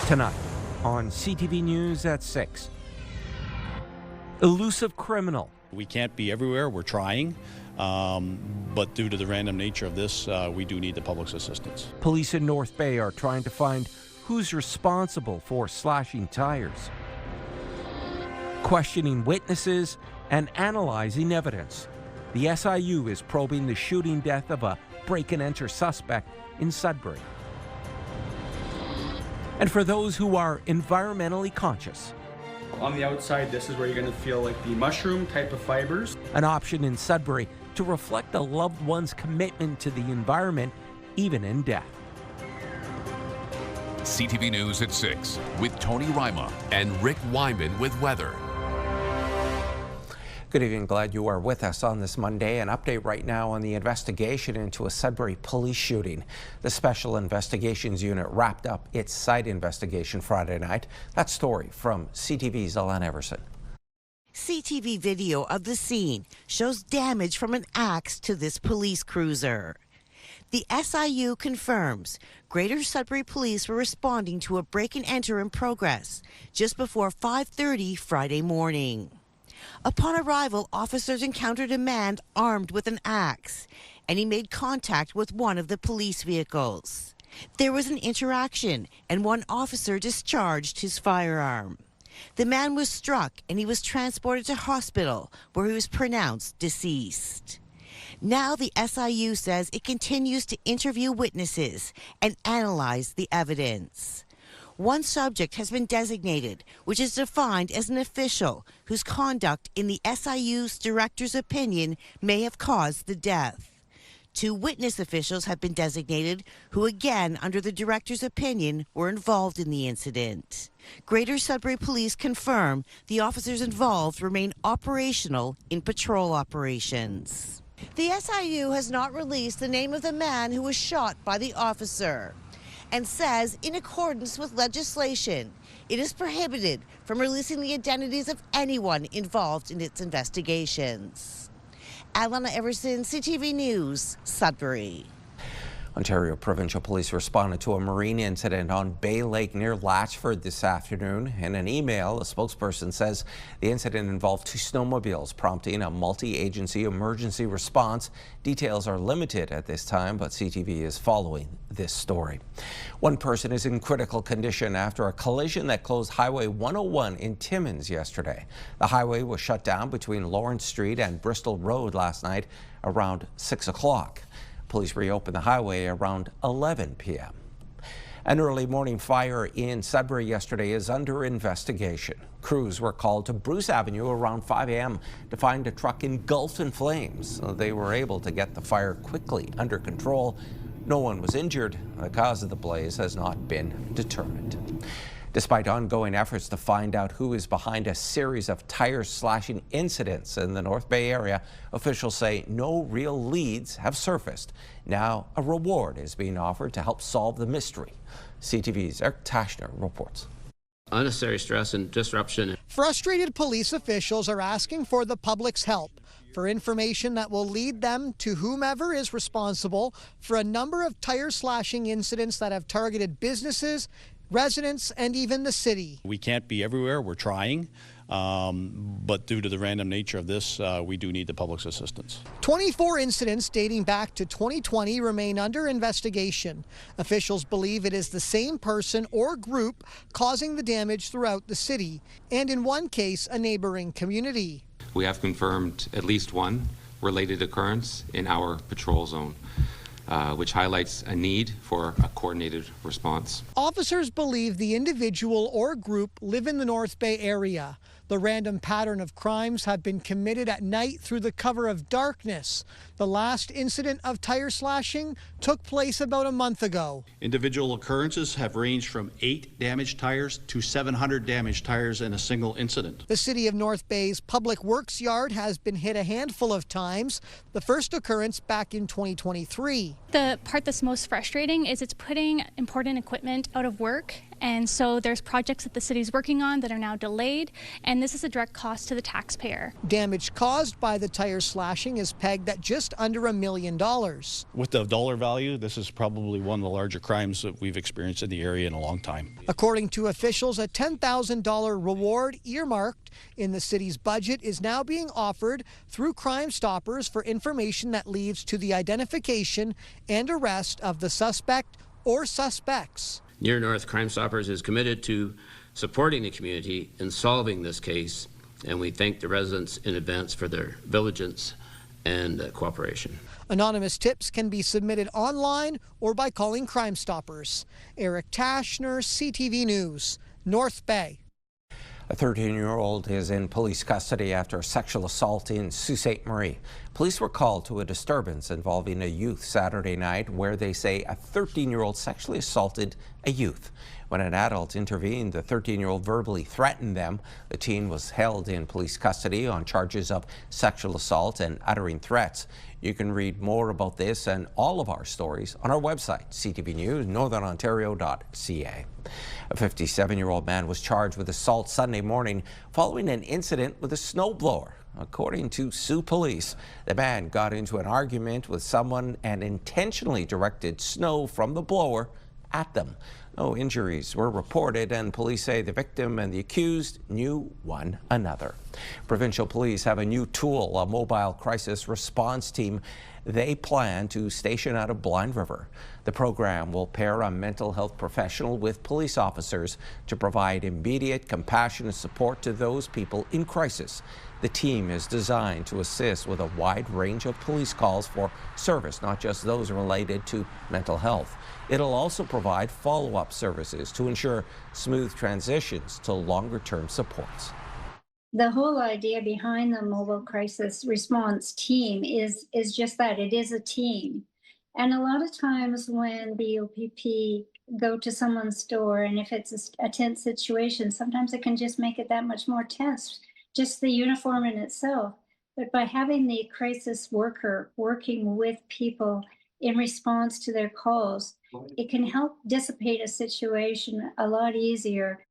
Tonight on CTV News at 6. Elusive criminal. We can't be everywhere. We're trying. But due to the random nature of this, we do need the public's assistance. Police in North Bay are trying to find who's responsible for slashing tires, questioning witnesses, and analyzing evidence. The SIU is probing the shooting death of a break-and-enter suspect in Sudbury. And for those who are environmentally conscious, on the outside, this is where you're going to feel like the mushroom type of fibers. An option in Sudbury to reflect a loved one's commitment to the environment, even in death. CTV News at 6 with Tony Ryma and Rick Wyman with weather. Good evening. Glad you are with us on this Monday. An update right now on the investigation into a Sudbury police shooting. The Special Investigations Unit wrapped up its site investigation Friday night. That story from CTV's Alan Everson. CTV video of the scene shows damage from an axe to this police cruiser. The SIU confirms Greater Sudbury Police were responding to a break-and-enter in progress just before 5:30 Friday morning. Upon arrival, officers encountered a man armed with an axe, and he made contact with one of the police vehicles. There was an interaction, and one officer discharged his firearm. The man was struck, and he was transported to hospital, where he was pronounced deceased. Now the SIU says it continues to interview witnesses and analyze the evidence. One subject has been designated, which is defined as an official whose conduct, in the SIU's director's opinion, may have caused the death. 2 witness officials have been designated who, again, under the director's opinion, were involved in the incident. Greater Sudbury Police confirm the officers involved remain operational in patrol operations. The SIU has not released the name of the man who was shot by the officer, and says, in accordance with legislation, it is prohibited from releasing the identities of anyone involved in its investigations. Alana Everson, CTV News, Sudbury. Ontario Provincial Police responded to a marine incident on Bay Lake near Latchford this afternoon. In an email, a spokesperson says the incident involved 2 snowmobiles, prompting a multi-agency emergency response. Details are limited at this time, but CTV is following this story. One person is in critical condition after a collision that closed Highway 101 in Timmins yesterday. The highway was shut down between Lawrence Street and Bristol Road last night around 6 o'clock. Police reopened the highway around 11 p.m. An early morning fire in Sudbury yesterday is under investigation. Crews were called to Bruce Avenue around 5 a.m. to find a truck engulfed in flames. They were able to get the fire quickly under control. No one was injured. The cause of the blaze has not been determined. Despite ongoing efforts to find out who is behind a series of tire slashing incidents in the North Bay area, officials say no real leads have surfaced. Now a reward is being offered to help solve the mystery. CTV's Eric Tashner reports. Unnecessary stress and disruption. Frustrated police officials are asking for the public's help for information that will lead them to whomever is responsible for a number of tire slashing incidents that have targeted businesses, residents, and even the city. We can't be everywhere. We're trying. But due to the random nature of this, we do need the public's assistance. 24 incidents dating back to 2020 remain under investigation. Officials believe it is the same person or group causing the damage throughout the city, and in one case, a neighboring community. We have confirmed at least one related occurrence in our patrol zone, which highlights a need for a coordinated response. Officers believe the individual or group live in the North Bay area. The random pattern of crimes have been committed at night through the cover of darkness. The last incident of tire slashing took place about a month ago. Individual occurrences have ranged from 8 damaged tires to 700 damaged tires in a single incident. The City of North Bay's Public Works Yard has been hit a handful of times, the first occurrence back in 2023. The part that's most frustrating is it's putting important equipment out of work And so there's projects that the city's working on that are now delayed, and this is a direct cost to the taxpayer. Damage caused by the tire slashing is pegged at just under $1 million. With the dollar value, this is probably one of the larger crimes that we've experienced in the area in a long time. According to officials, a $10,000 reward earmarked in the city's budget is now being offered through Crime Stoppers for information that leads to the identification and arrest of the suspect or suspects. Near North Crime Stoppers is committed to supporting the community in solving this case, and we thank the residents in advance for their vigilance and cooperation. Anonymous tips can be submitted online or by calling Crime Stoppers. Eric Tashner, CTV News, North Bay. A 13-year-old is in police custody after a sexual assault in Sault Ste. Marie. Police were called to a disturbance involving a youth Saturday night where they say a 13-year-old sexually assaulted a youth. When an adult intervened, the 13-year-old verbally threatened them. The teen was held in police custody on charges of sexual assault and uttering threats. You can read more about this and all of our stories on our website, CTV News Northern Ontario.ca. A 57-year-old man was charged with assault Sunday morning following an incident with a snowblower. According to Sault Police, the man got into an argument with someone and intentionally directed snow from the blower at them. No injuries were reported, and police say the victim and the accused knew one another. Provincial police have a new tool, a mobile crisis response team they plan to station out of Blind River. The program will pair a mental health professional with police officers to provide immediate, compassionate support to those people in crisis. The team is designed to assist with a wide range of police calls for service, not just those related to mental health. It'll also provide follow-up services to ensure smooth transitions to longer-term supports. The whole idea behind the mobile crisis response team is just that. It is a team. And a lot of times when the OPP go to someone's door, and if it's a tense situation, sometimes it can just make it that much more tense, just the uniform in itself. But by having the crisis worker working with people in response to their calls, it can help dissipate a situation a lot easier.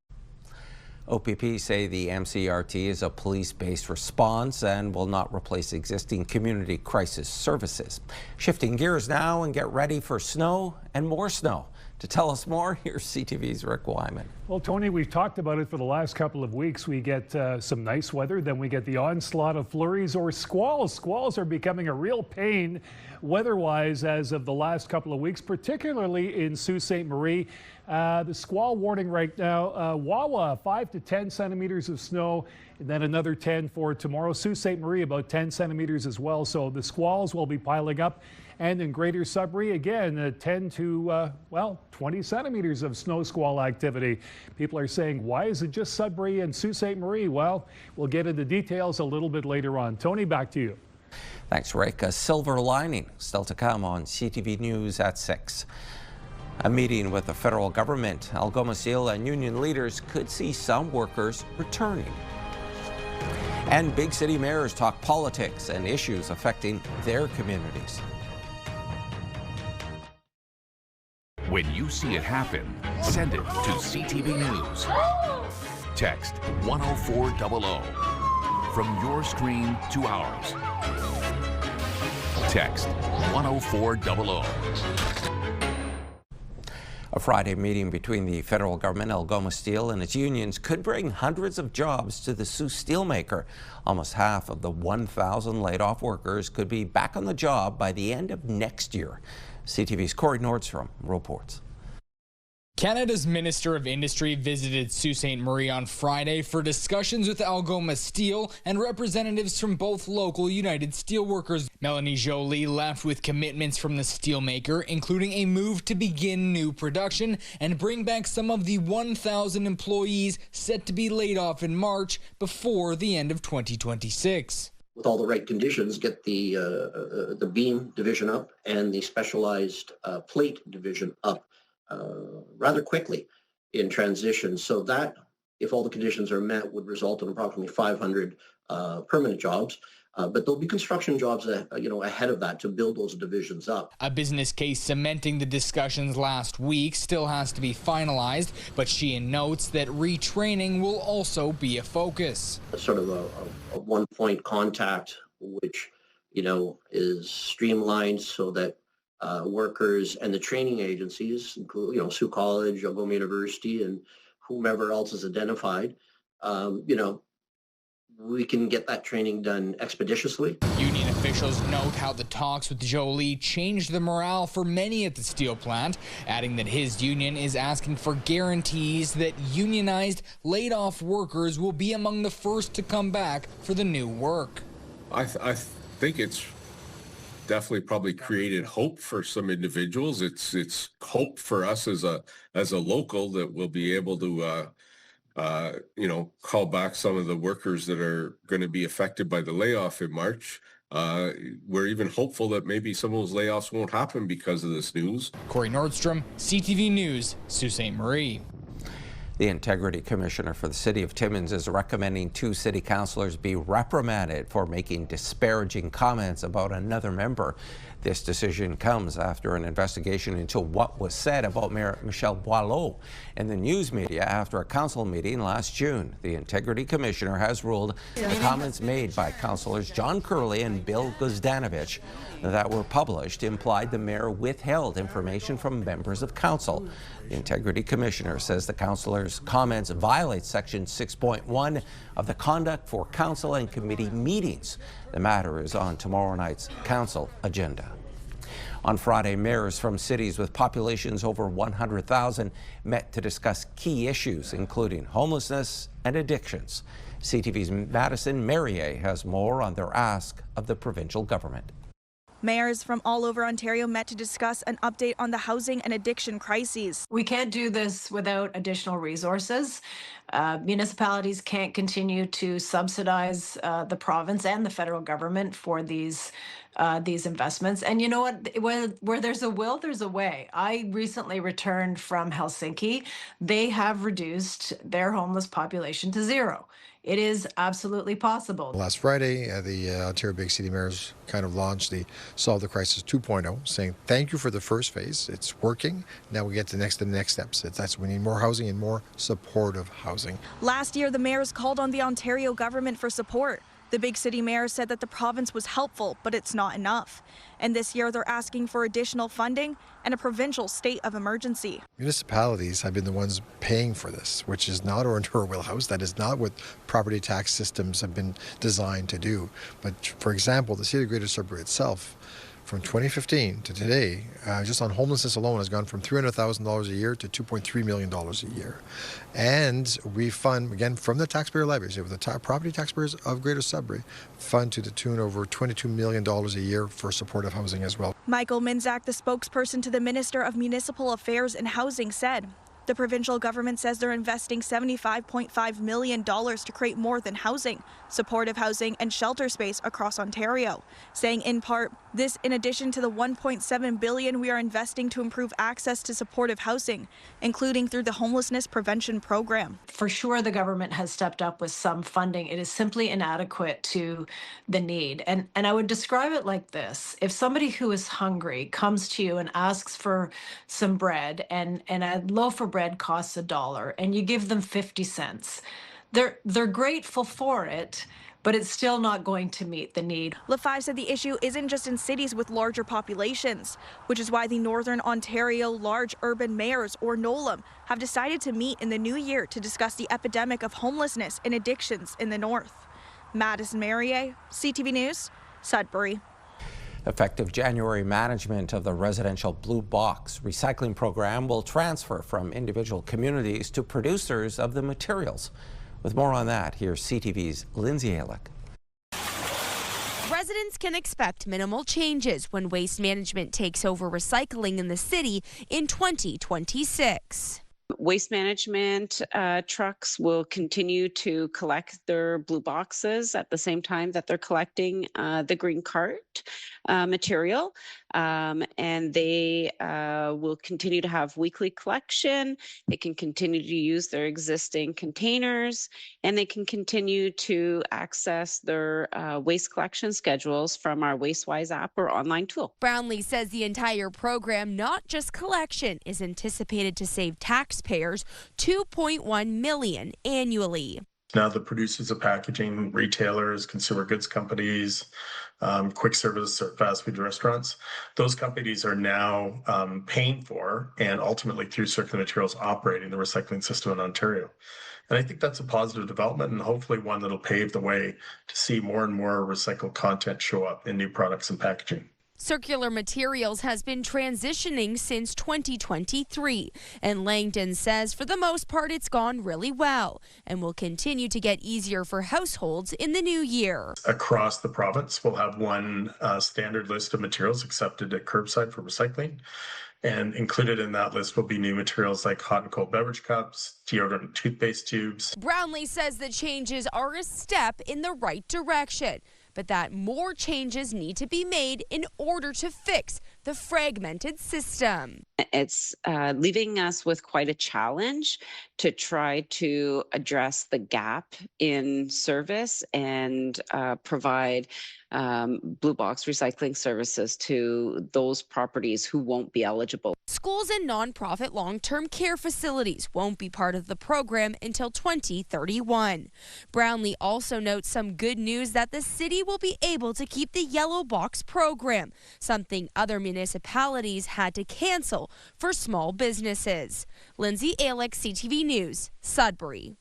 OPP say the MCRT is a police-based response and will not replace existing community crisis services. Shifting gears now and get ready for snow and more snow. To tell us more, here's CTV's Rick Wyman. Well, Tony, we've talked about it for the last couple of weeks. We get some nice weather, then we get the onslaught of flurries or squalls. Squalls are becoming a real pain weather-wise as of the last couple of weeks, particularly in Sault Ste. Marie. The squall warning right now, Wawa, 5 to 10 centimeters of snow, and then another 10 for tomorrow. Sault Ste. Marie, about 10 centimeters as well. So the squalls will be piling up. And in Greater Sudbury, again, 10 to, 20 centimeters of snow squall activity. People are saying, why is it just Sudbury and Sault Ste. Marie? Well, we'll get into details a little bit later on. Tony, back to you. Thanks, Rick. A silver lining still to come on CTV News at 6. A meeting with the federal government, Algoma Steel and union leaders could see some workers returning. And big city mayors talk politics and issues affecting their communities. When you see it happen, send it to CTV News. Text 10400 from your screen to ours. Text 10400. A Friday meeting between the federal government, Algoma Steel, and its unions could bring hundreds of jobs to the Sault steelmaker. Almost half of the 1,000 laid-off workers could be back on the job by the end of next year. CTV's Corey Nordstrom reports. Canada's Minister of Industry visited Sault Ste. Marie on Friday for discussions with Algoma Steel and representatives from both local United Steelworkers. Melanie Jolie left with commitments from the steelmaker, including a move to begin new production and bring back some of the 1,000 employees set to be laid off in March before the end of 2026. With all the right conditions, get the beam division up and the specialized plate division up rather quickly in transition. So that, if all the conditions are met, would result in approximately 500 permanent jobs. But there'll be construction jobs, ahead of that to build those divisions up. A business case cementing the discussions last week still has to be finalized, but Sheehan notes that retraining will also be a focus. Sort of a one-point contact, which, is streamlined so that workers and the training agencies, including, Sault College, Algoma University, and whomever else is identified, we can get that training done expeditiously. Union officials note how the talks with Jolie changed the morale for many at the steel plant, adding that his union is asking for guarantees that unionized, laid-off workers will be among the first to come back for the new work. I think it's definitely probably created hope for some individuals. It's hope for us as a local that we'll be able to call back some of the workers that are going to be affected by the layoff in March. We're even hopeful that maybe some of those layoffs won't happen because of this news. Corey Nordstrom, CTV News, Sault Ste. Marie. The Integrity Commissioner for the City of Timmins is recommending 2 city councillors be reprimanded for making disparaging comments about another member. This decision comes after an investigation into what was said about Mayor Michelle Boileau in the news media after a council meeting last June. The Integrity Commissioner has ruled the comments made by councillors John Curley and Bill Guzdanovich that were published implied the mayor withheld information from members of council. The Integrity Commissioner says the councillors' comments violate Section 6.1 of the Conduct for Council and Committee Meetings. The matter is on tomorrow night's council agenda. On Friday, mayors from cities with populations over 100,000 met to discuss key issues, including homelessness and addictions. CTV's Madison Merrier has more on their ask of the provincial government. Mayors from all over Ontario met to discuss an update on the housing and addiction crises. We can't do this without additional resources. Municipalities can't continue to subsidize the province and the federal government for these investments. And you know what? Where there's a will, there's a way. I recently returned from Helsinki. They have reduced their homeless population to 0. It is absolutely possible. Last Friday, the Ontario Big City Mayors kind of launched the Solve the Crisis 2.0, saying thank you for the first phase. It's working. Now we get to the next steps. We need more housing and more supportive housing. Last year, the mayors called on the Ontario government for support. The big city mayor said that the province was helpful, but it's not enough. And this year, they're asking for additional funding and a provincial state of emergency. Municipalities have been the ones paying for this, which is not our wheelhouse. That is not what property tax systems have been designed to do. But for example, the City of Greater Sudbury itself, from 2015 to today, just on homelessness alone, has gone from $300,000 a year to $2.3 million a year. And we fund, again, from the taxpayer levies, the property taxpayers of Greater Sudbury, fund to the tune over $22 million a year for supportive housing as well. Michael Minzak, the spokesperson to the Minister of Municipal Affairs and Housing, said the provincial government says they're investing $75.5 million to create more than housing, supportive housing and shelter space across Ontario, saying in part, this in addition to the $1.7 billion we are investing to improve access to supportive housing, including through the homelessness prevention program. For sure, the government has stepped up with some funding. It is simply inadequate to the need. And I would describe it like this. If somebody who is hungry comes to you and asks for some bread, and a loaf of bread costs $1, and you give them 50 cents, they're grateful for it, but it's still not going to meet the need. Lefebvre said the issue isn't just in cities with larger populations, which is why the Northern Ontario Large Urban Mayors, or NOLUM, have decided to meet in the new year to discuss the epidemic of homelessness and addictions in the north. Madison Merrier, CTV News, Sudbury. Effective January, management of the residential Blue Box recycling program will transfer from individual communities to producers of the materials. With more on that, here's CTV's Lindsay Alick. Residents can expect minimal changes when Waste Management takes over recycling in the city in 2026. Waste Management trucks will continue to collect their blue boxes at the same time that they're collecting the green cart material. and they will continue to have weekly collection. They can continue to use their existing containers, and they can continue to access their waste collection schedules from our WasteWise app or online tool. Brownlee says the entire program, not just collection, is anticipated to save taxpayers $2.1 million annually. Now the producers of packaging, retailers, consumer goods companies, quick service or fast food restaurants, those companies are now paying for and ultimately through Circular Materials operating the recycling system in Ontario. And I think that's a positive development and hopefully one that'll pave the way to see more and more recycled content show up in new products and packaging. Circular Materials has been transitioning since 2023, and Langdon says for the most part it's gone really well and will continue to get easier for households in the new year. Across the province, we'll have one standard list of materials accepted at curbside for recycling. And included in that list will be new materials like hot and cold beverage cups, deodorant and toothpaste tubes. Brownlee says the changes are a step in the right direction, but that more changes need to be made in order to fix the fragmented system. It's leaving us with quite a challenge to try to address the gap in service and provide blue box recycling services to those properties who won't be eligible. Schools and nonprofit long-term care facilities won't be part of the program until 2031. Brownlee also notes some good news that the city will be able to keep the yellow box program, something other municipalities had to cancel for small businesses. Lindsay Alick, CTV News, Sudbury.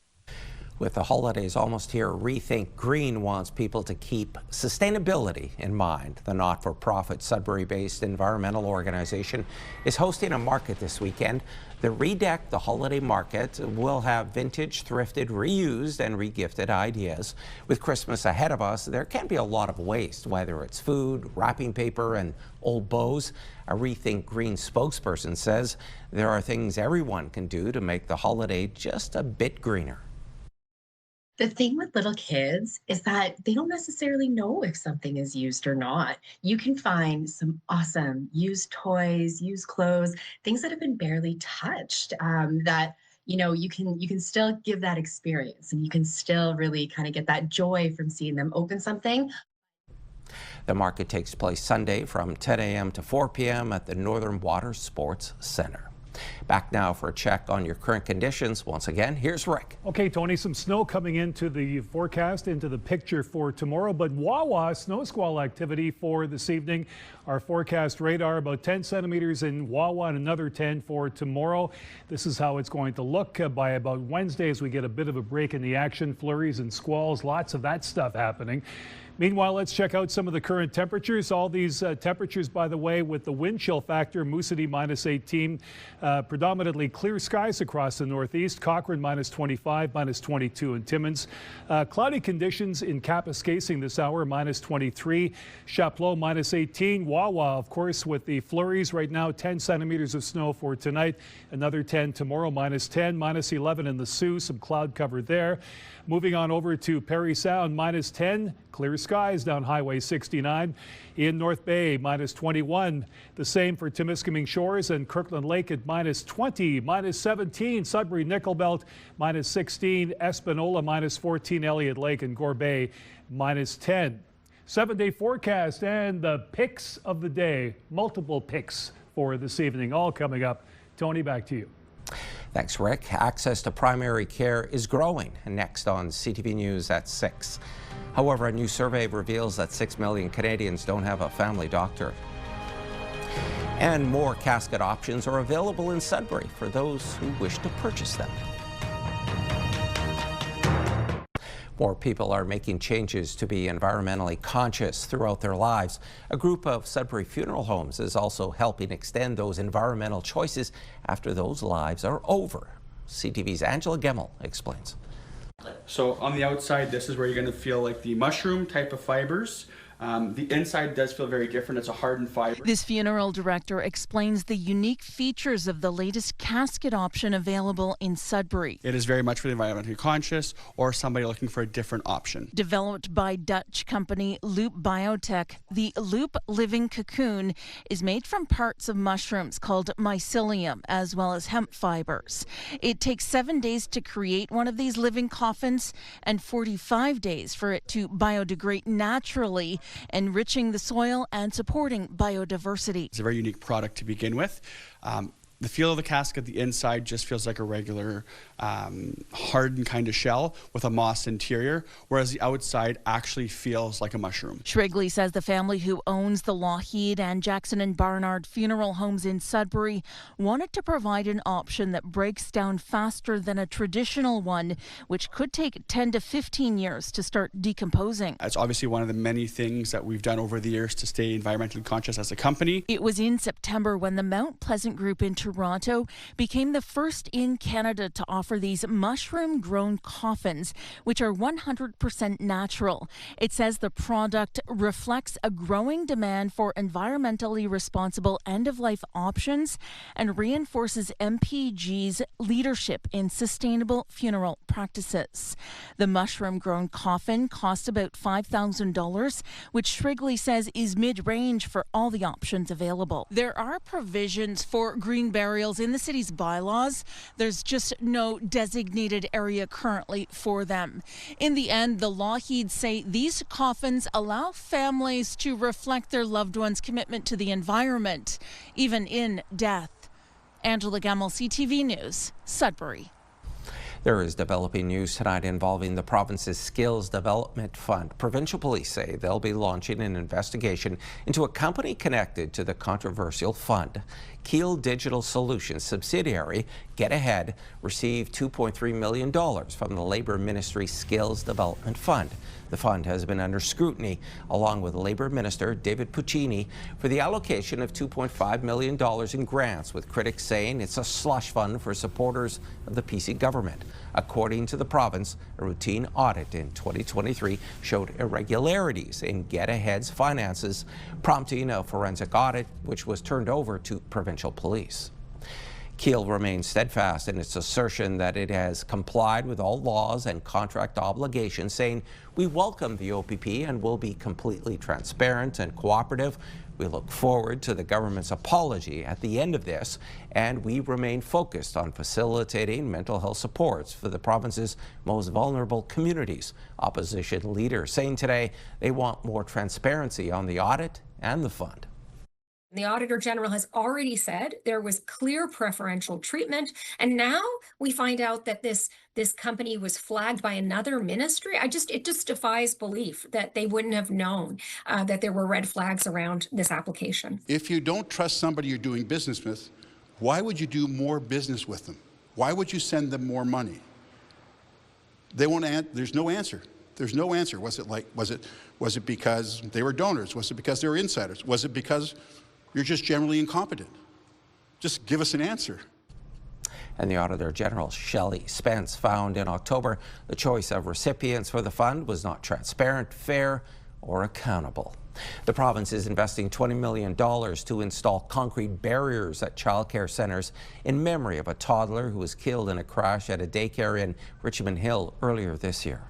With the holidays almost here, Rethink Green wants people to keep sustainability in mind. The not-for-profit Sudbury-based environmental organization is hosting a market this weekend. The Redeck the Holiday Market will have vintage, thrifted, reused, and regifted ideas. With Christmas ahead of us, there can be a lot of waste, whether it's food, wrapping paper, and old bows. A Rethink Green spokesperson says there are things everyone can do to make the holiday just a bit greener. The thing with little kids is that they don't necessarily know if something is used or not. You can find some awesome used toys, used clothes, things that have been barely touched that, you know, you can still give that experience and you can still really kind of get that joy from seeing them open something. The market takes place Sunday from 10 a.m. to 4 p.m. at the Northern Water Sports Centre. Back now for a check on your current conditions. Once again, here's Rick. Okay, Tony, some snow coming into the forecast, into the picture for tomorrow, but Wawa snow squall activity for this evening. Our forecast radar about 10 centimeters in Wawa and another 10 for tomorrow. This is how it's going to look by about Wednesday as we get a bit of a break in the action. Flurries and squalls, lots of that stuff happening. Meanwhile, let's check out some of the current temperatures. All these temperatures, by the way, with the wind chill factor, Mooseety -18, predominantly clear skies across the northeast. Cochrane -25, -22 in Timmins. Cloudy conditions in Kapuskasing this hour, -23. Chapleau -18. Wawa, of course, with the flurries right now, 10 centimeters of snow for tonight. Another 10 tomorrow, -10, -11 in the Sioux, some cloud cover there. Moving on over to Parry Sound, -10, clear skies down Highway 69. In North Bay, -21. The same for Timiskaming Shores and Kirkland Lake at -20, -17. Sudbury Nickel Belt, -16. Espanola, -14. Elliott Lake and Gore Bay, -10. 7-day forecast and the picks of the day. Multiple picks for this evening, all coming up. Tony, back to you. Thanks, Rick. Access to primary care is growing. Next on CTV News at 6. However, a new survey reveals that 6 million Canadians don't have a family doctor. And more casket options are available in Sudbury for those who wish to purchase them. More people are making changes to be environmentally conscious throughout their lives. A group of Sudbury funeral homes is also helping extend those environmental choices after those lives are over. CTV's Angela Gemmel explains. So on the outside, this is where you're going to feel like the mushroom type of fibers. The inside does feel very different. It's a hardened fiber. This funeral director explains the unique features of the latest casket option available in Sudbury. It is very much for the environmentally conscious or somebody looking for a different option. Developed by Dutch company Loop Biotech, the Loop Living Cocoon is made from parts of mushrooms called mycelium as well as hemp fibers. It takes 7 days to create one of these living coffins and 45 days for it to biodegrade naturally, enriching the soil and supporting biodiversity. It's a very unique product to begin with. The feel of the casket, the inside just feels like a regular hardened kind of shell with a moss interior, whereas the outside actually feels like a mushroom. Shrigley says the family who owns the Lougheed and Jackson and Barnard funeral homes in Sudbury wanted to provide an option that breaks down faster than a traditional one, which could take 10 to 15 years to start decomposing. It's obviously one of the many things that we've done over the years to stay environmentally conscious as a company. It was in September when the Mount Pleasant Group in Toronto became the first in Canada to offer these mushroom-grown coffins, which are 100% natural. It says the product reflects a growing demand for environmentally responsible end-of-life options and reinforces MPG's leadership in sustainable funeral practices. The mushroom-grown coffin costs about $5,000, which Shrigley says is mid-range for all the options available. There are provisions for green burials in the city's bylaws. There's just no designated area currently for them. In the end, the Lougheeds say these coffins allow families to reflect their loved ones' commitment to the environment, even in death. Angela Gemmell, CTV News, Sudbury. There is developing news tonight involving the province's Skills Development Fund. Provincial police say they'll be launching an investigation into a company connected to the controversial fund. Keel Digital Solutions subsidiary Get Ahead received $2.3 million from the Labour Ministry Skills Development Fund. The fund has been under scrutiny, along with Labour Minister David Puccini, for the allocation of $2.5 million in grants, with critics saying it's a slush fund for supporters of the PC government. According to the province, a routine audit in 2023 showed irregularities in Get Ahead's finances, prompting a forensic audit, which was turned over to provincial police. Keel remains steadfast in its assertion that it has complied with all laws and contract obligations, saying, "We welcome the OPP and will be completely transparent and cooperative. We look forward to the government's apology at the end of this, and we remain focused on facilitating mental health supports for the province's most vulnerable communities." Opposition leaders saying today they want more transparency on the audit and the fund. The Auditor General has already said there was clear preferential treatment, and now we find out that this company was flagged by another ministry. It just defies belief that they wouldn't have known that there were red flags around this application. If you don't trust somebody you're doing business with, why would you do more business with them? Why would you send them more money? They won't. There's no answer. There's no answer. Was it because they were donors? Was it because they were insiders? Was it because you're just generally incompetent? Just give us an answer. And the Auditor General, Shelley Spence, found in October the choice of recipients for the fund was not transparent, fair, or accountable. The province is investing $20 million to install concrete barriers at childcare centres in memory of a toddler who was killed in a crash at a daycare in Richmond Hill earlier this year.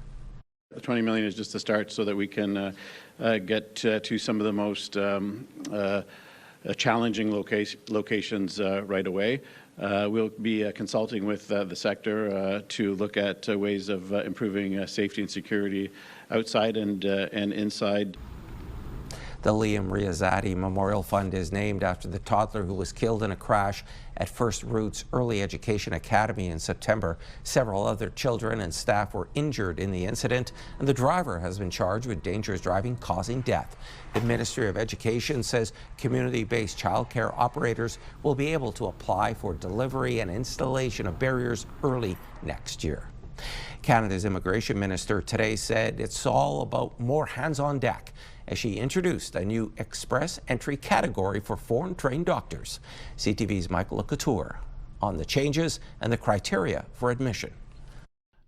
The $20 million is just a start so that we can get to some of the most challenging locations right away. We'll be consulting with the sector to look at ways of improving safety and security outside and inside. The Liam Riazati Memorial Fund is named after the toddler who was killed in a crash at First Roots Early Education Academy in September. Several other children and staff were injured in the incident, and the driver has been charged with dangerous driving causing death. The Ministry of Education says community-based childcare operators will be able to apply for delivery and installation of barriers early next year. Canada's immigration minister today said it's all about more hands on deck as she introduced a new express entry category for foreign-trained doctors. CTV's Michael Couture on the changes and the criteria for admission.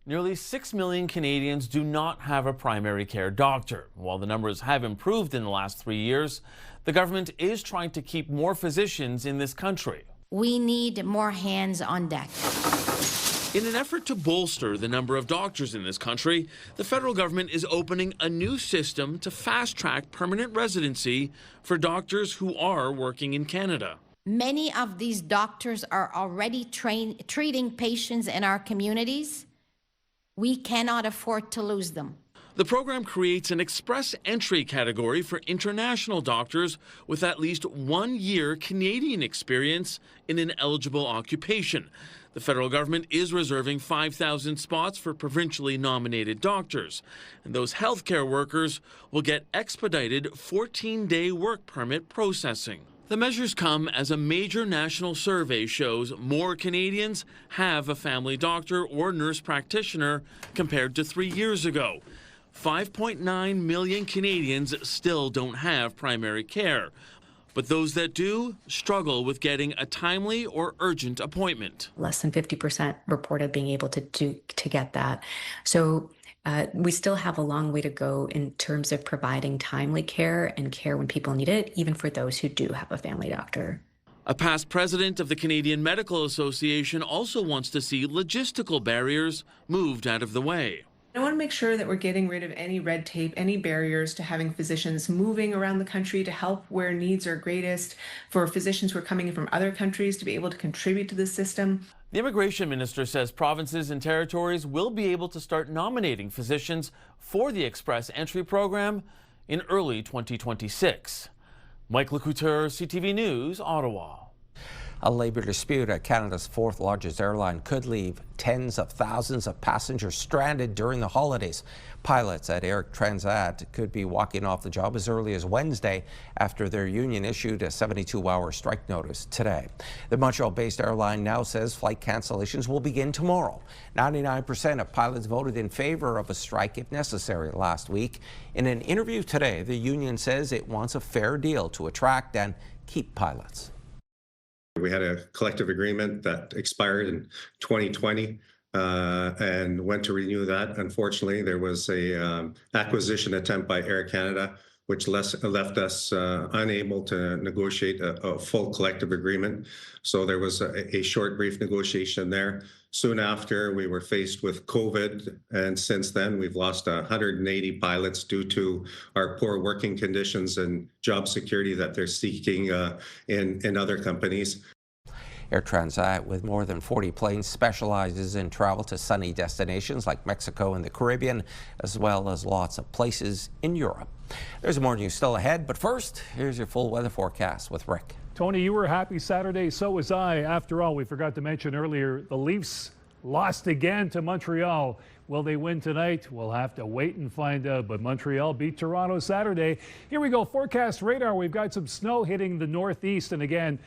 Nearly 6 million Canadians do not have a primary care doctor. While the numbers have improved in the last 3 years, the government is trying to keep more physicians in this country. We need more hands on deck. In an effort to bolster the number of doctors in this country, the federal government is opening a new system to fast-track permanent residency for doctors who are working in Canada. Many of these doctors are already treating patients in our communities. We cannot afford to lose them. The program creates an express entry category for international doctors with at least 1 year Canadian experience in an eligible occupation. The federal government is reserving 5,000 spots for provincially nominated doctors, and those healthcare workers will get expedited 14-day work permit processing. The measures come as a major national survey shows more Canadians have a family doctor or nurse practitioner compared to 3 years ago. 5.9 million Canadians still don't have primary care, but those that do struggle with getting a timely or urgent appointment. Less than 50% reported being able to get that. So we still have a long way to go in terms of providing timely care and care when people need it, even for those who do have a family doctor. A past president of the Canadian Medical Association also wants to see logistical barriers moved out of the way. I want to make sure that we're getting rid of any red tape, any barriers to having physicians moving around the country to help where needs are greatest, for physicians who are coming in from other countries to be able to contribute to the system. The immigration minister says provinces and territories will be able to start nominating physicians for the Express Entry program in early 2026. Mike Lecouture, CTV News, Ottawa. A labour dispute at Canada's fourth largest airline could leave tens of thousands of passengers stranded during the holidays. Pilots at Air Transat could be walking off the job as early as Wednesday after their union issued a 72-hour strike notice today. The Montreal-based airline now says flight cancellations will begin tomorrow. 99% of pilots voted in favor of a strike if necessary last week. In an interview today, the union says it wants a fair deal to attract and keep pilots. We had a collective agreement that expired in 2020 and went to renew that. Unfortunately, there was a acquisition attempt by Air Canada, which left us unable to negotiate a full collective agreement. So there was a short, brief negotiation there. Soon after, we were faced with COVID, and since then, we've lost 180 pilots due to our poor working conditions and job security that they're seeking in other companies. Air Transat, with more than 40 planes, specializes in travel to sunny destinations like Mexico and the Caribbean, as well as lots of places in Europe. There's more news still ahead, but first, here's your full weather forecast with Rick. Tony, you were happy Saturday, so was I. After all, we forgot to mention earlier, the Leafs lost again to Montreal. Will they win tonight? We'll have to wait and find out, but Montreal beat Toronto Saturday. Here we go, forecast radar. We've got some snow hitting the northeast, and again,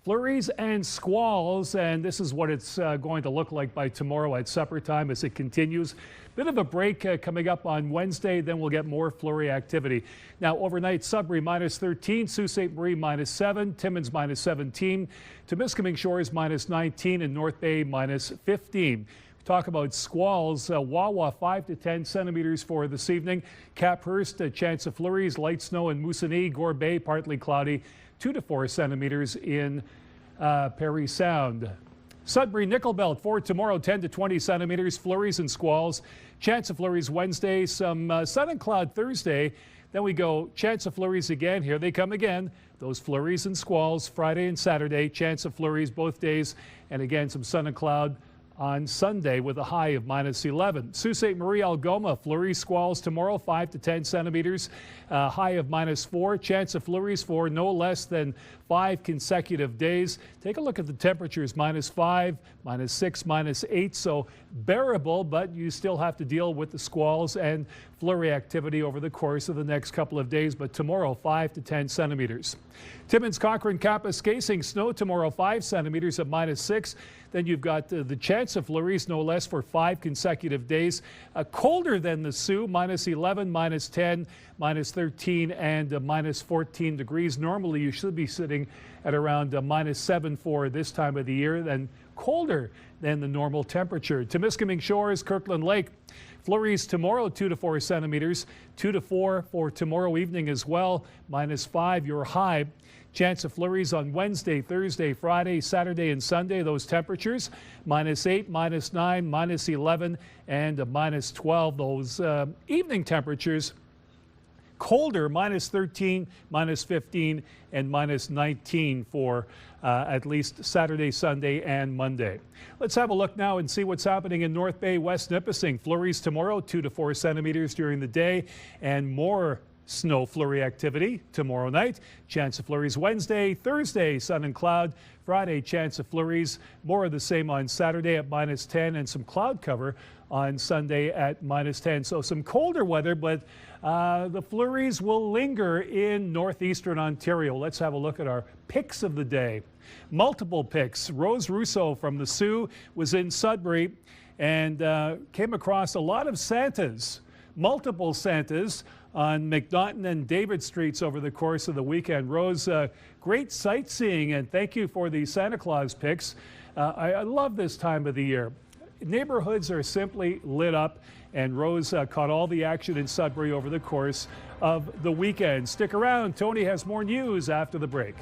flurries and squalls, and this is what it's going to look like by tomorrow at supper time as it continues. Bit of a break coming up on Wednesday, then we'll get more flurry activity. Now, overnight, Sudbury -13, Sault Ste. Marie -7, Timmins -17, Temiskaming Shores -19, and North Bay -15. Talk about squalls. Wawa 5 to 10 centimeters for this evening. Caphurst, a chance of flurries, light snow in Moosonee. Gore Bay, partly cloudy, 2 to 4 centimeters in Parry Sound. Sudbury Nickel Belt for tomorrow, 10 to 20 centimeters, flurries and squalls. Chance of flurries Wednesday, some sun and cloud Thursday. Then we go chance of flurries again. Here they come again. Those flurries and squalls Friday and Saturday. Chance of flurries both days. And again, some sun and cloud on Sunday with a high of -11. Sault Ste. Marie, Algoma, flurries, squalls tomorrow, 5 to 10 centimeters, high of -4. Chance of flurries for no less than 5 consecutive days. Take a look at the temperatures, -5, -6, -8, so bearable, but you still have to deal with the squalls and flurry activity over the course of the next couple of days, but tomorrow 5 to 10 centimeters. Timmins, Cochrane, Kapuskasing, snow tomorrow 5 centimeters at -6. Then you've got the chance chance of flurries, no less, for 5 consecutive days. Colder than the Soo, -11, -10, -13, and -14 degrees. Normally, you should be sitting at around -7 for this time of the year, and colder than the normal temperature. Temiskaming Shores, Kirkland Lake. Flurries tomorrow, 2 to 4 centimeters. 2 to 4 for tomorrow evening as well. -5 your high. Chance of flurries on Wednesday, Thursday, Friday, Saturday, and Sunday. Those temperatures, -8, -9, -11, and -12. Those evening temperatures, colder, -13, -15, and -19 for at least Saturday, Sunday, and Monday. Let's have a look now and see what's happening in North Bay, West Nipissing. Flurries tomorrow, 2 to 4 centimeters during the day, and more snow flurry activity tomorrow night. Chance of flurries Wednesday, Thursday, sun and cloud. Friday, chance of flurries. More of the same on Saturday at -10, and some cloud cover on Sunday at -10. So some colder weather, but the flurries will linger in Northeastern Ontario. Let's have a look at our picks of the day. Multiple picks. Rose Russo from the Soo was in Sudbury and came across a lot of Santas, multiple Santas, on McNaughton and David Streets over the course of the weekend. Rose, great sightseeing, and thank you for the Santa Claus pics. I love this time of the year. Neighborhoods are simply lit up, and Rose caught all the action in Sudbury over the course of the weekend. Stick around. Tony has more news after the break.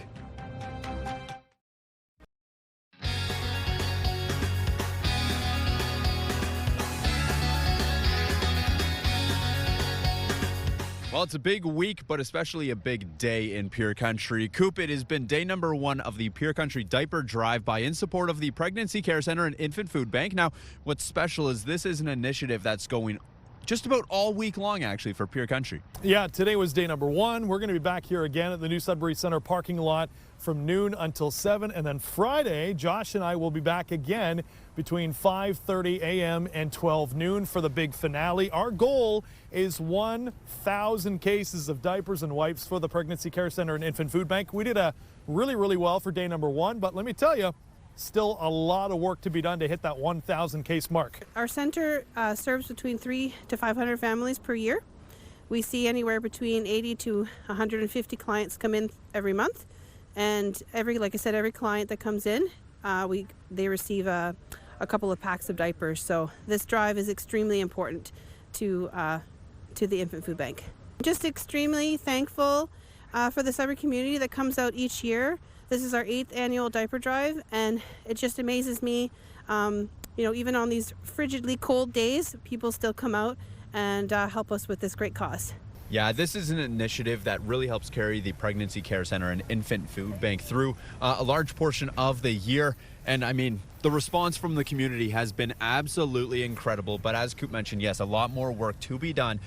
Well, it's a big week, but especially a big day in Pure Country. Coop, it has been day number 1 of the Pure Country Diaper Drive-By in support of the Pregnancy Care Centre and Infant Food Bank. Now, what's special is this is an initiative that's going just about all week long, actually, for Pure Country. Yeah, today was day number 1. We're going to be back here again at the new Sudbury Centre parking lot from noon until 7. And then Friday, Josh and I will be back again between 5:30 a.m. and 12 noon for the big finale. Our goal is 1,000 cases of diapers and wipes for the Pregnancy Care Centre and Infant Food Bank. We did really well for day number 1, but let me tell you, still a lot of work to be done to hit that 1,000 case mark. Our center serves between 300 to 500 families per year. We see anywhere between 80 to 150 clients come in every month, and like I said, every client that comes in, they receive a couple of packs of diapers. So this drive is extremely important to the Infant Food Bank. Just extremely thankful for the Sudbury community that comes out each year. This is our 8th annual diaper drive, and it just amazes me, even on these frigidly cold days, people still come out and help us with this great cause. Yeah, this is an initiative that really helps carry the Pregnancy Care Centre and Infant Food Bank through a large portion of the year. And I mean, the response from the community has been absolutely incredible. But as Coop mentioned, yes, a lot more work to be done.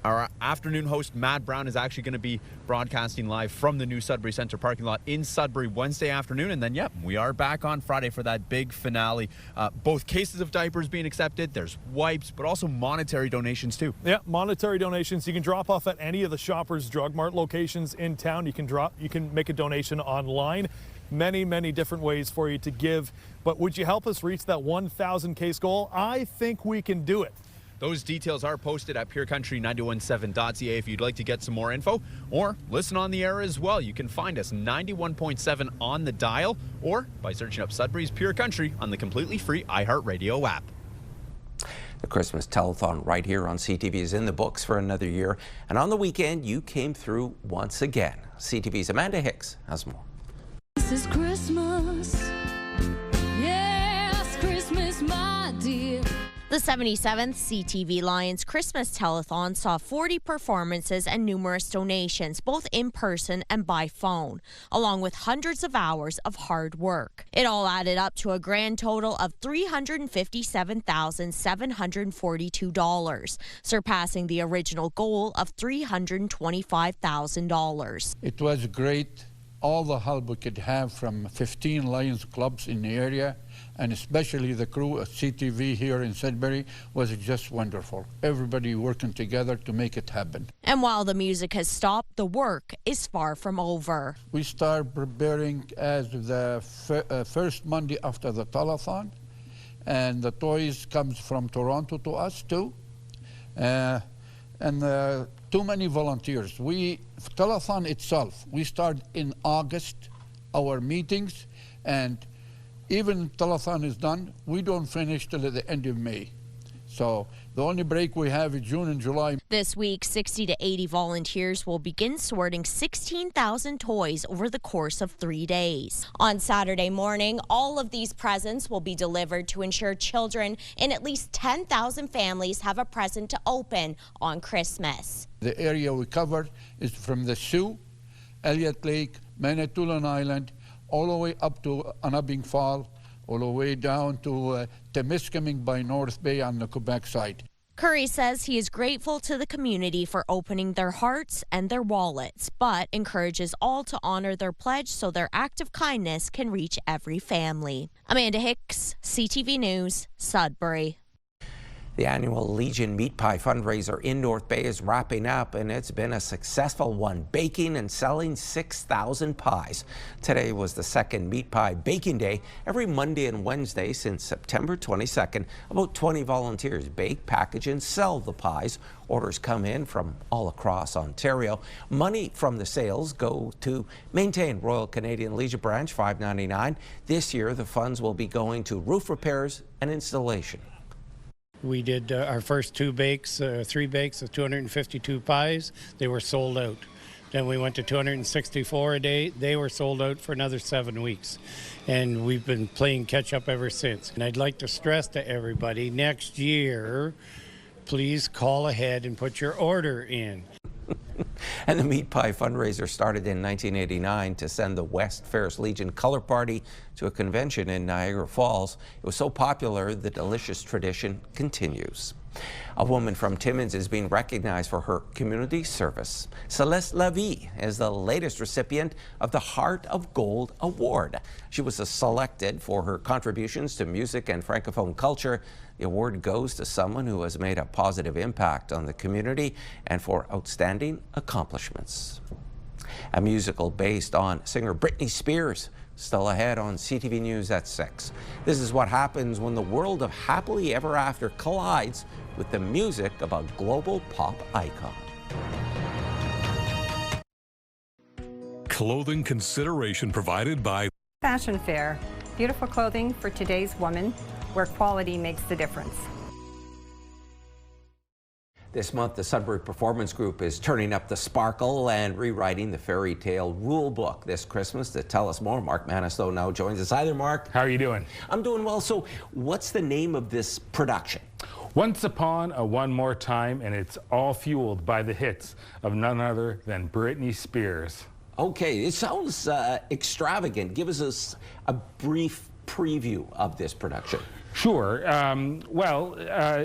Our afternoon host, Matt Brown, is actually going to be broadcasting live from the new Sudbury Centre parking lot in Sudbury Wednesday afternoon. And then, yep, we are back on Friday for that big finale. Both cases of diapers being accepted. There's wipes, but also monetary donations too. Yeah, monetary donations. You can drop off at any of the Shoppers Drug Mart locations in town. You can make a donation online. Many different ways for you to give. But would you help us reach that 1,000 case goal? I think we can do it. Those details are posted at purecountry917.ca if you'd like to get some more info, or listen on the air as well. You can find us 91.7 on the dial, or by searching up Sudbury's Pure Country on the completely free iHeartRadio app. The Christmas telethon right here on CTV is in the books for another year, and on the weekend you came through once again. CTV's Amanda Hicks has more. This is Christmas. Yes, Christmas, my dear. The 77th CTV Lions Christmas Telethon saw 40 performances and numerous donations, both in person and by phone, along with hundreds of hours of hard work. It all added up to a grand total of $357,742, surpassing the original goal of $325,000. It was great. All the help we could have from 15 Lions clubs in the area, and especially the crew at CTV here in Sudbury, was just wonderful. Everybody working together to make it happen. And while the music has stopped, the work is far from over. We start preparing as the first Monday after the telethon, and the toys comes from Toronto to us too. Too many volunteers. Telethon itself, we start in August, our meetings, and even telethon is done, we don't finish till the end of May. So the only break we have is June and July. This week, 60 to 80 volunteers will begin sorting 16,000 toys over the course of 3 days. On Saturday morning, all of these presents will be delivered to ensure children in at least 10,000 families have a present to open on Christmas. The area we covered is from the Sault, Elliott Lake, Manitoulin Island, all the way up to Anabing Fall, all the way down to Temiskaming by North Bay on the Quebec side. Curry says he is grateful to the community for opening their hearts and their wallets, but encourages all to honor their pledge so their act of kindness can reach every family. Amanda Hicks, CTV News, Sudbury. The annual Legion Meat Pie fundraiser in North Bay is wrapping up, and it's been a successful one, baking and selling 6,000 pies. Today was the second Meat Pie Baking Day. Every Monday and Wednesday since September 22nd, about 20 volunteers bake, package, and sell the pies. Orders come in from all across Ontario. Money from the sales go to maintain Royal Canadian Legion Branch 599. This year, the funds will be going to roof repairs and installation. We did our first 3 bakes of 252 pies. They were sold out. Then we went to 264 a day. They were sold out for another 7 weeks. And we've been playing catch up ever since. And I'd like to stress to everybody, next year, please call ahead and put your order in. And the Meat Pie fundraiser started in 1989 to send the West Ferris Legion Color Party to a convention in Niagara Falls. It was so popular, the delicious tradition continues. A woman from Timmins is being recognized for her community service. Celeste Lavie is the latest recipient of the Heart of Gold Award. She was selected for her contributions to music and Francophone culture. The award goes to someone who has made a positive impact on the community and for outstanding accomplishments. A musical based on singer Britney Spears still ahead on CTV News at 6. This is what happens when the world of happily ever after collides with the music of a global pop icon. Clothing consideration provided by Fashion Fair. Beautiful clothing for today's woman, where quality makes the difference. This month, the Sudbury Performance Group is turning up the sparkle and rewriting the fairy tale rule book this Christmas. To tell us more, Mark Manistow now joins us. Hi there, Mark. How are you doing? I'm doing well. So what's the name of this production? Once Upon a One More Time, and it's all fueled by the hits of none other than Britney Spears. Okay, it sounds extravagant. Give us a brief preview of this production. Sure.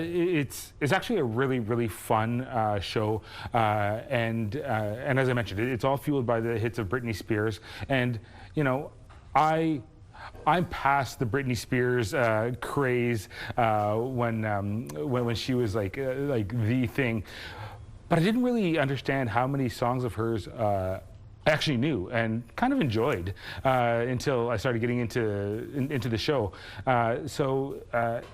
It's actually a really fun show, and as I mentioned, it's all fueled by the hits of Britney Spears. And you know, I'm past the Britney Spears craze when she was like the thing, but I didn't really understand how many songs of hers I actually knew and kind of enjoyed until I started getting into the show.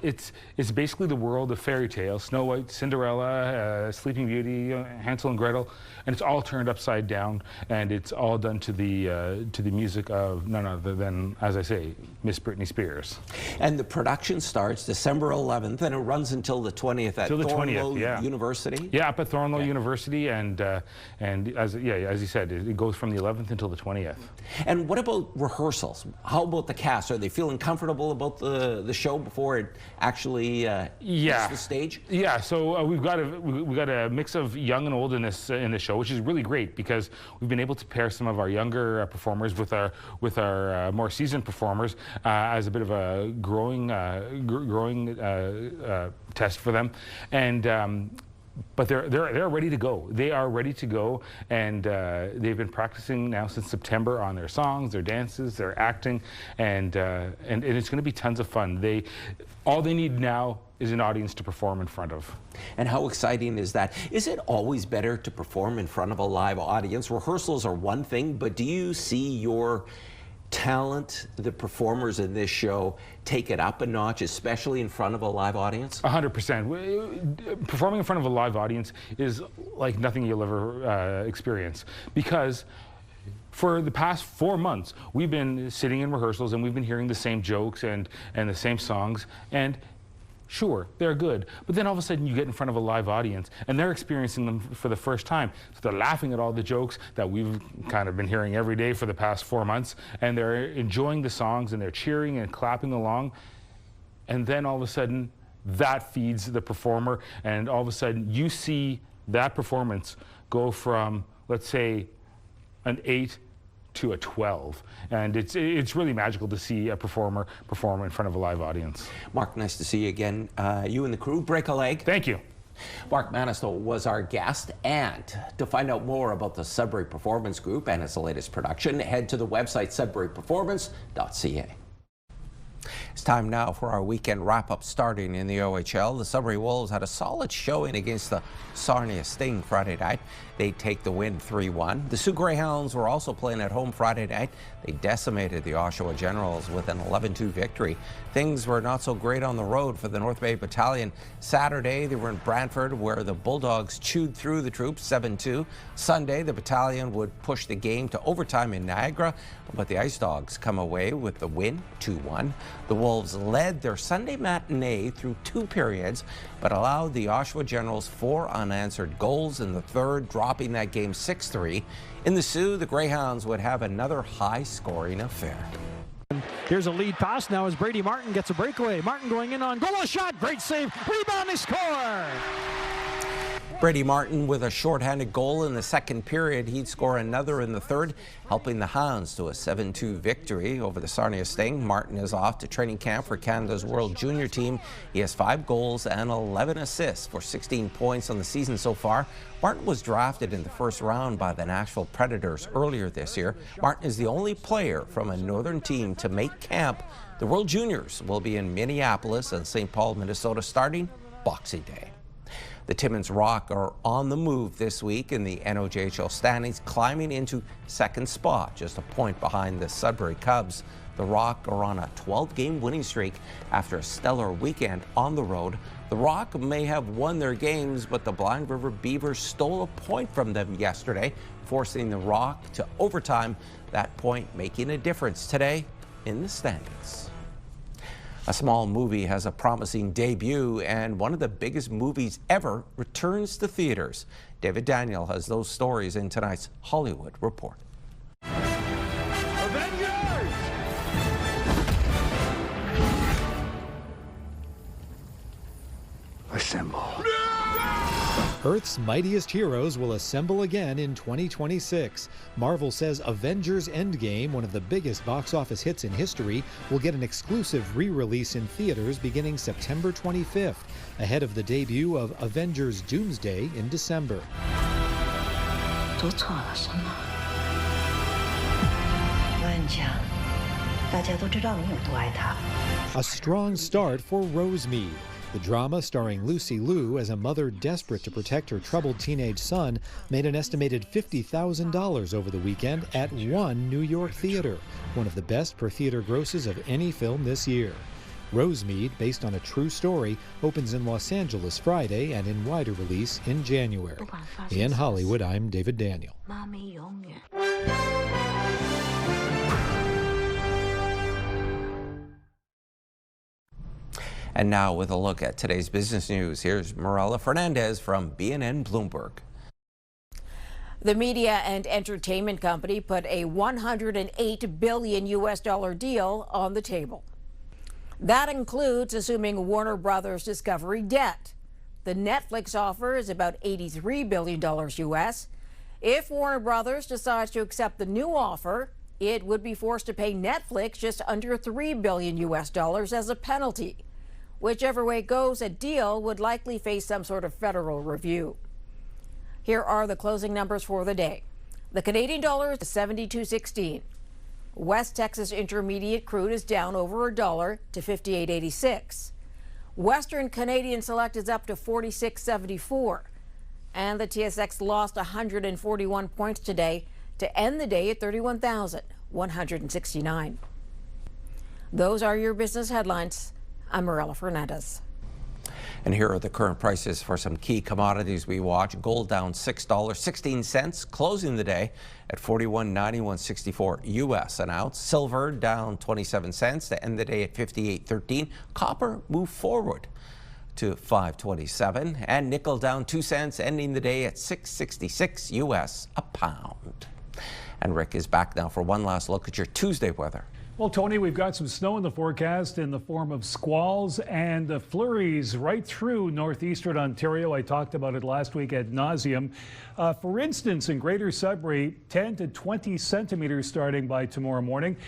It's basically the world of fairy tales: Snow White, Cinderella, Sleeping Beauty, Hansel and Gretel, and it's all turned upside down, and it's all done to the music of none other than, as I say, Miss Britney Spears. And the production starts December 11th, and it runs until the 20th at Thornlow University. Yeah, up at Thornlow University, and as you said, it goes from the 11th until the 20th. And what about rehearsals? How about the cast? Are they feeling comfortable about the show before it actually hits the stage? Yeah. So we've got a mix of young and old in this show, which is really great because we've been able to pair some of our younger performers with our more seasoned performers as a bit of a growing test for them, and. But they're ready to go. They are ready to go, and they've been practicing now since September on their songs, their dances, their acting, and it's going to be tons of fun. All they need now is an audience to perform in front of. And how exciting is that? Is it always better to perform in front of a live audience? Rehearsals are one thing, but do you see your talent, the performers in this show take it up a notch, especially in front of a live audience? 100%. Performing in front of a live audience is like nothing you'll ever experience, because for the past 4 months, we've been sitting in rehearsals and we've been hearing the same jokes and the same songs, and sure, they're good, but then all of a sudden you get in front of a live audience and they're experiencing them for the first time. So they're laughing at all the jokes that we've kind of been hearing every day for the past 4 months, and they're enjoying the songs and they're cheering and clapping along. And then all of a sudden that feeds the performer, and all of a sudden you see that performance go from, let's say, an 8 to a 12, and it's really magical to see a performer perform in front of a live audience. Mark, nice to see you again. You and the crew break a leg. Thank you. Mark Manisto was our guest, and to find out more about the Sudbury Performance Group and its latest production, head to the website sudburyperformance.ca. It's time now for our weekend wrap-up starting in the OHL. The Sudbury Wolves had a solid showing against the Sarnia Sting Friday night. They take the win 3-1. The Sioux Greyhounds were also playing at home Friday night. They decimated the Oshawa Generals with an 11-2 victory. Things were not so great on the road for the North Bay Battalion. Saturday, they were in Brantford, where the Bulldogs chewed through the troops 7-2. Sunday, the battalion would push the game to overtime in Niagara, but the Ice Dogs come away with the win 2-1. The Wolves led their Sunday matinee through 2 periods, but allowed the Oshawa Generals 4 unanswered goals in the third, dropping that game 6-3. In the Sioux, the Greyhounds would have another high-scoring affair. Here's a lead pass now as Brady Martin gets a breakaway. Martin going in on goal, a shot, great save, rebound, they score! Brady Martin with a shorthanded goal in the second period. He'd score another in the third, helping the Hounds to a 7-2 victory over the Sarnia Sting. Martin is off to training camp for Canada's World Junior team. He has 5 goals and 11 assists for 16 points on the season so far. Martin was drafted in the first round by the Nashville Predators earlier this year. Martin is the only player from a northern team to make camp. The World Juniors will be in Minneapolis and St. Paul, Minnesota starting Boxing Day. The Timmins Rock are on the move this week in the NOJHL standings, climbing into second spot, just a point behind the Sudbury Cubs. The Rock are on a 12-game winning streak after a stellar weekend on the road. The Rock may have won their games, but the Blind River Beavers stole a point from them yesterday, forcing the Rock to overtime, that point making a difference today in the standings. A small movie has a promising debut, and one of the biggest movies ever returns to theaters. David Daniel has those stories in tonight's Hollywood Report. Avengers! Assemble. Earth's mightiest heroes will assemble again in 2026. Marvel says Avengers Endgame, one of the biggest box office hits in history, will get an exclusive re-release in theaters beginning September 25th, ahead of the debut of Avengers Doomsday in December. A strong start for Rosemead. The drama, starring Lucy Liu as a mother desperate to protect her troubled teenage son, made an estimated $50,000 over the weekend at one New York theater, one of the best per theater grosses of any film this year. Rosemead, based on a true story, opens in Los Angeles Friday and in wider release in January. In Hollywood, I'm David Daniel. And now with a look at today's business news, here's Morella Fernandez from BNN Bloomberg. The media and entertainment company put a $108 billion deal on the table. That includes assuming Warner Brothers Discovery debt. The Netflix offer is about $83 billion US. If Warner Brothers decides to accept the new offer, it would be forced to pay Netflix just under $3 billion US as a penalty. Whichever way it goes, a deal would likely face some sort of federal review. Here are the closing numbers for the day. The Canadian dollar is 72.16. West Texas Intermediate crude is down over $1 to 58.86. Western Canadian Select is up to 46.74. And the TSX lost 141 points today to end the day at 31,100. 169. Those are your business headlines. I'm Morella Fernandez. And here are the current prices for some key commodities we watch. Gold down $6.16, closing the day at $41.9164 US an ounce. Silver down 27 cents to end the day at $58.13. Copper moved forward to $5.27, and nickel down 2 cents, ending the day at $6.66 US a pound. And Rick is back now for one last look at your Tuesday weather. Well, Tony, we've got some snow in the forecast in the form of squalls and flurries right through northeastern Ontario. I talked about it last week ad nauseum. For instance, in Greater Sudbury, 10 to 20 centimeters starting by tomorrow morning.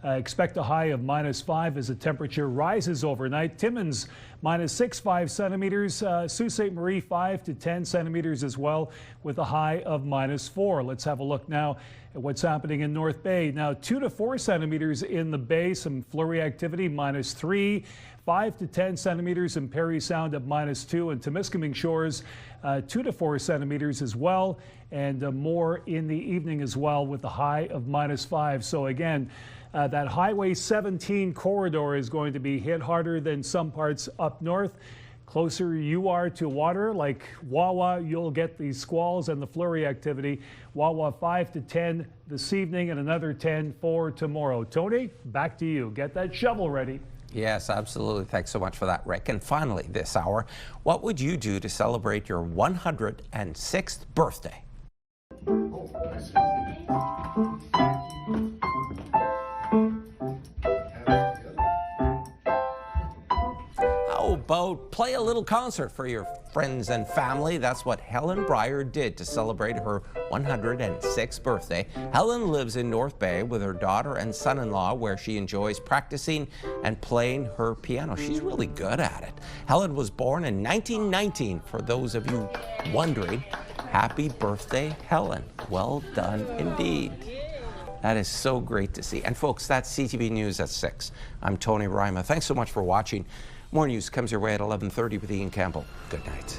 Expect a high of -5 as the temperature rises overnight. Timmins -6.5 centimeters. Sault Ste. Marie 5 to 10 centimeters as well, with a high of -4. Let's have a look now at what's happening in North Bay. Now 2 to 4 centimeters in the Bay, some flurry activity, -3. 5 to 10 centimeters in Parry Sound at -2, and Temiskaming Shores 2 to 4 centimeters as well, and more in the evening as well, with a high of -5. So again, that Highway 17 corridor is going to be hit harder than some parts up north. Closer you are to water, like Wawa, you'll get the squalls and the flurry activity. Wawa 5 to 10 this evening, and another 10 for tomorrow. Tony, back to you. Get that shovel ready. Yes, absolutely. Thanks so much for that, Rick. And finally, this hour, what would you do to celebrate your 106th birthday? How about play a little concert for your friends and family? That's what Helen Breyer did to celebrate her 106th birthday. Helen lives in North Bay with her daughter and son-in-law, where she enjoys practicing and playing her piano. She's really good at it. Helen was born in 1919, for those of you wondering. Happy birthday, Helen. Well done indeed. That is so great to see. And folks, that's CTV News at 6. I'm Tony Ryma. Thanks so much for watching. More news comes your way at 11:30 with Ian Campbell. Good night.